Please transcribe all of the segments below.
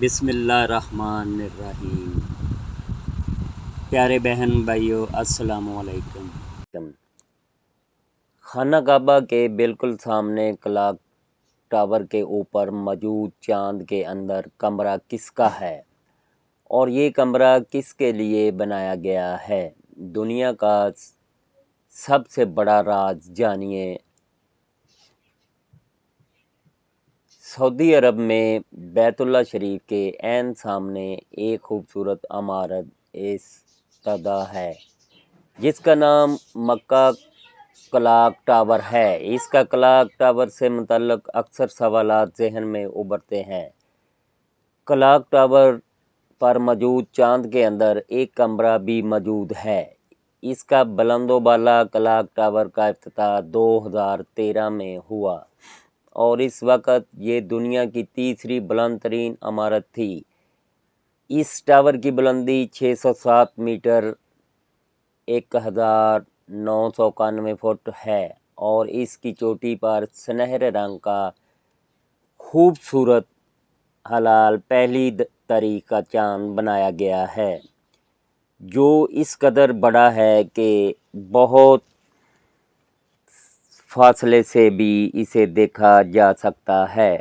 بسم اللہ الرحمن الرحیم۔ پیارے بہن بھائیو، السلام علیکم۔ خانہ کعبہ کے بالکل سامنے کلاک ٹاور کے اوپر موجود چاند کے اندر کمرہ کس کا ہے اور یہ کمرہ کس کے لیے بنایا گیا ہے؟ دنیا کا سب سے بڑا راز جانیے۔ سعودی عرب میں بیت اللہ شریف کے عین سامنے ایک خوبصورت عمارت ایستادہ ہے جس کا نام مکہ کلاک ٹاور ہے۔ اس کا کلاک ٹاور سے متعلق اکثر سوالات ذہن میں ابھرتے ہیں۔ کلاک ٹاور پر موجود چاند کے اندر ایک کمرہ بھی موجود ہے۔ اس کا بلند و بالا کلاک ٹاور کا افتتاح 2013 میں ہوا اور اس وقت یہ دنیا کی تیسری بلند ترین عمارت تھی۔ اس ٹاور کی بلندی 607 میٹر 1991 فٹ ہے اور اس کی چوٹی پر سنہرے رنگ کا خوبصورت ہلال پہلی تاریخ کا چاند بنایا گیا ہے جو اس قدر بڑا ہے کہ بہت فاصلے سے بھی اسے دیکھا جا سکتا ہے۔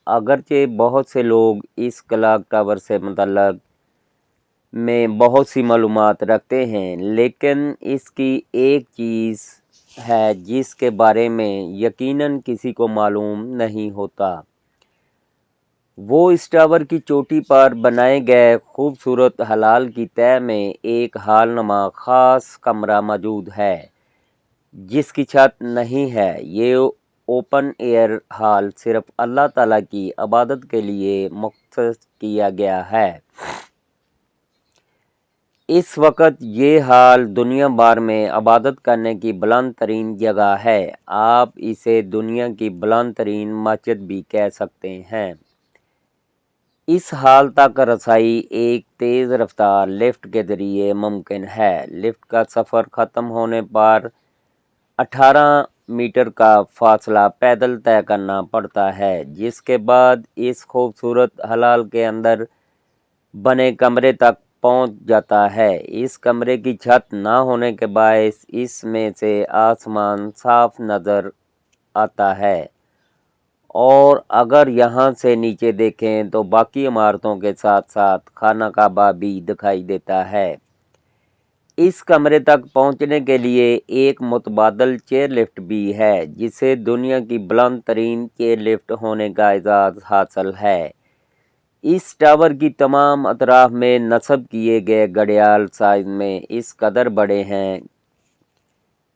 اگرچہ بہت سے لوگ اس کلاک ٹاور سے متعلق میں بہت سی معلومات رکھتے ہیں، لیکن اس کی ایک چیز ہے جس کے بارے میں یقیناً کسی کو معلوم نہیں ہوتا۔ وہ اس ٹاور کی چوٹی پر بنائے گئے خوبصورت ہلال کی تہہ میں ایک ہال نما خاص کمرہ موجود ہے جس کی چھت نہیں ہے۔ یہ اوپن ایئر ہال صرف اللہ تعالیٰ کی عبادت کے لیے مختص کیا گیا ہے۔ اس وقت یہ ہال دنیا بھر میں عبادت کرنے کی بلند ترین جگہ ہے۔ آپ اسے دنیا کی بلند ترین مسجد بھی کہہ سکتے ہیں۔ اس ہال تک رسائی ایک تیز رفتار لفٹ کے ذریعے ممکن ہے۔ لفٹ کا سفر ختم ہونے پر 18 میٹر کا فاصلہ پیدل طے کرنا پڑتا ہے، جس کے بعد اس خوبصورت ہلال کے اندر بنے کمرے تک پہنچ جاتا ہے۔ اس کمرے کی چھت نہ ہونے کے باعث اس میں سے آسمان صاف نظر آتا ہے اور اگر یہاں سے نیچے دیکھیں تو باقی عمارتوں کے ساتھ ساتھ خانہ کعبہ بھی دکھائی دیتا ہے۔ اس کمرے تک پہنچنے کے لیے ایک متبادل چیئر لفٹ بھی ہے جسے دنیا کی بلند ترین چیئر لفٹ ہونے کا اعزاز حاصل ہے۔ اس ٹاور کی تمام اطراف میں نصب کیے گئے گھڑیال سائز میں اس قدر بڑے ہیں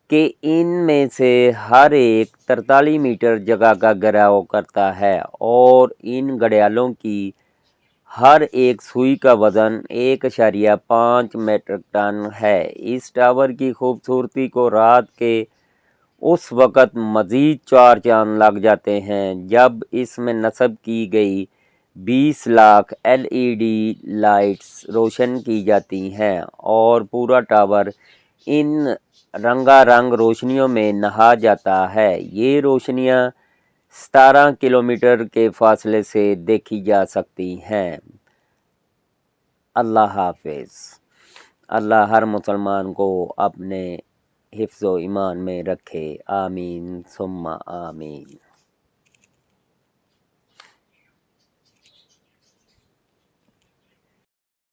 کہ ان میں سے ہر ایک 43 میٹر جگہ کا گھیراؤ کرتا ہے اور ان گھڑیالوں کی ہر ایک سوئی کا وزن 1.5 میٹرک ٹن ہے۔ اس ٹاور کی خوبصورتی کو رات کے اس وقت مزید 4 چاند لگ جاتے ہیں جب اس میں نصب کی گئی 20 لاکھ LED لائٹس روشن کی جاتی ہیں اور پورا ٹاور ان رنگا رنگ روشنیوں میں نہا جاتا ہے۔ یہ روشنیاں 17 کلومیٹر کے فاصلے سے دیکھی جا سکتی ہیں۔ اللہ حافظ۔ اللہ ہر مسلمان کو اپنے حفظ و ایمان میں رکھے۔ آمین ثم آمین۔